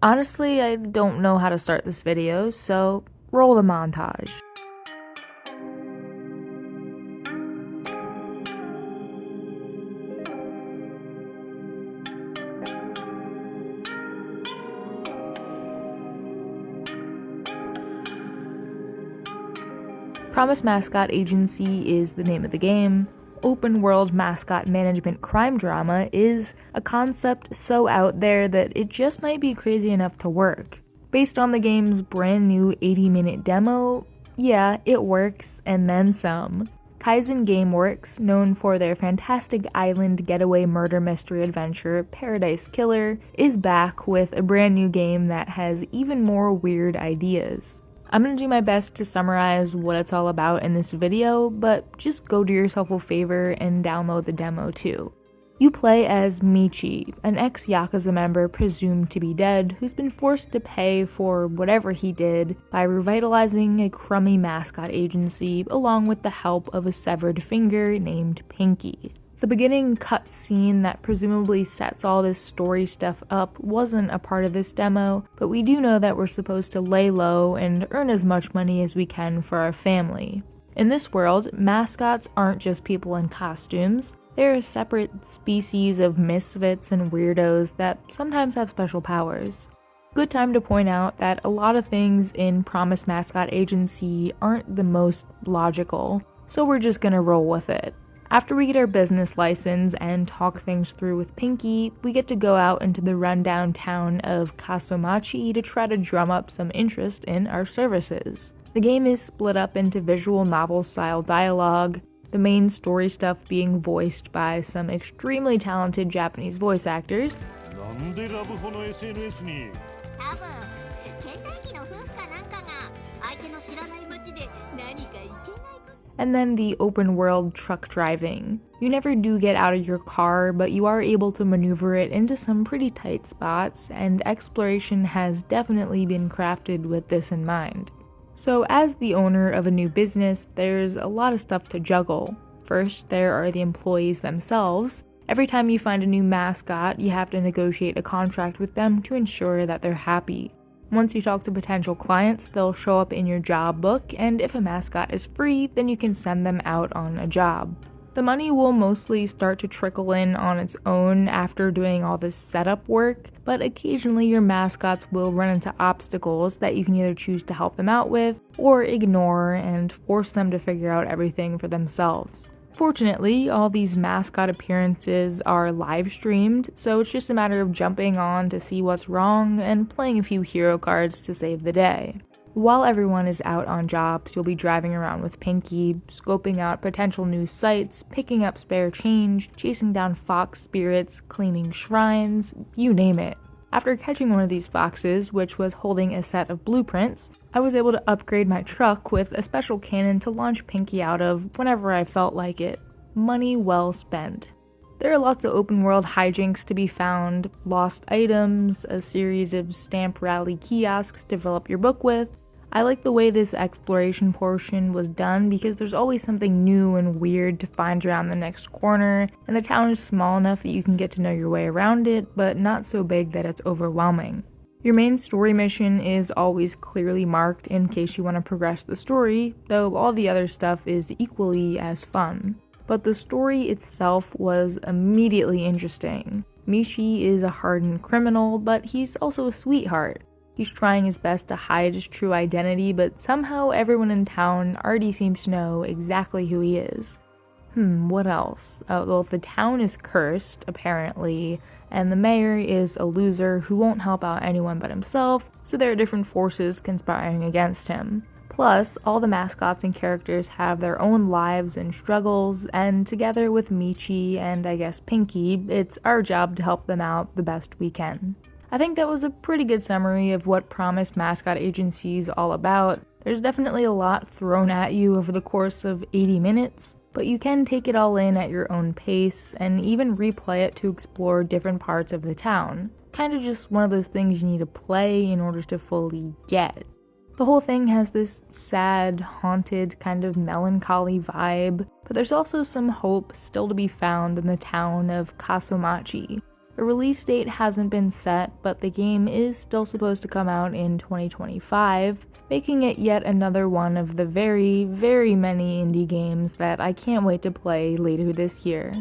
Honestly, I don't know how to start this video, so roll the montage. Promise Mascot Agency is the name of the game. Open world mascot management crime drama is a concept so out there that it just might be crazy enough to work. Based on the game's brand new 80-minute demo, yeah, it works, and then some. Kaizen Gameworks, known for their fantastic island getaway murder mystery adventure Paradise Killer, is back with a brand new game that has even more weird ideas. I'm going to do my best to summarize what it's all about in this video, but just go do yourself a favor and download the demo too. You play as Michi, an ex-Yakuza member presumed to be dead, who's been forced to pay for whatever he did by revitalizing a crummy mascot agency along with the help of a severed finger named Pinky. The beginning cutscene that presumably sets all this story stuff up wasn't a part of this demo, but we do know that we're supposed to lay low and earn as much money as we can for our family. In this world, mascots aren't just people in costumes. They're a separate species of misfits and weirdos that sometimes have special powers. Good time to point out that a lot of things in Promise Mascot Agency aren't the most logical, so we're just gonna roll with it. After we get our business license and talk things through with Pinky, we get to go out into the rundown town of Kasumachi to try to drum up some interest in our services. The game is split up into visual novel-style dialogue, the main story stuff being voiced by some extremely talented Japanese voice actors. And then the open world truck driving. You never do get out of your car, but you are able to maneuver it into some pretty tight spots, and exploration has definitely been crafted with this in mind. So as the owner of a new business, there's a lot of stuff to juggle. First, there are the employees themselves. Every time you find a new mascot, you have to negotiate a contract with them to ensure that they're happy. Once you talk to potential clients, they'll show up in your job book, and if a mascot is free, then you can send them out on a job. The money will mostly start to trickle in on its own after doing all this setup work, but occasionally your mascots will run into obstacles that you can either choose to help them out with, or ignore and force them to figure out everything for themselves. Fortunately, all these mascot appearances are live streamed, so it's just a matter of jumping on to see what's wrong and playing a few hero cards to save the day. While everyone is out on jobs, you'll be driving around with Pinky, scoping out potential new sites, picking up spare change, chasing down fox spirits, cleaning shrines, you name it. After catching one of these foxes, which was holding a set of blueprints, I was able to upgrade my truck with a special cannon to launch Pinky out of whenever I felt like it. Money well spent. There are lots of open world hijinks to be found, lost items, a series of stamp rally kiosks to fill up your book with. I like the way this exploration portion was done because there's always something new and weird to find around the next corner, and the town is small enough that you can get to know your way around it, but not so big that it's overwhelming. Your main story mission is always clearly marked in case you want to progress the story, though all the other stuff is equally as fun. But the story itself was immediately interesting. Michi is a hardened criminal, but he's also a sweetheart. He's trying his best to hide his true identity, but somehow everyone in town already seems to know exactly who he is. What else? Well, the town is cursed, apparently, and the mayor is a loser who won't help out anyone but himself, so there are different forces conspiring against him. Plus, all the mascots and characters have their own lives and struggles, and together with Michi and I guess Pinky, it's our job to help them out the best we can. I think that was a pretty good summary of what Promise Mascot Agency is all about. There's definitely a lot thrown at you over the course of 80 minutes, but you can take it all in at your own pace and even replay it to explore different parts of the town. Kind of just one of those things you need to play in order to fully get. The whole thing has this sad, haunted, kind of melancholy vibe, but there's also some hope still to be found in the town of Kasumachi. A release date hasn't been set, but the game is still supposed to come out in 2025, making it yet another one of the very, very many indie games that I can't wait to play later this year.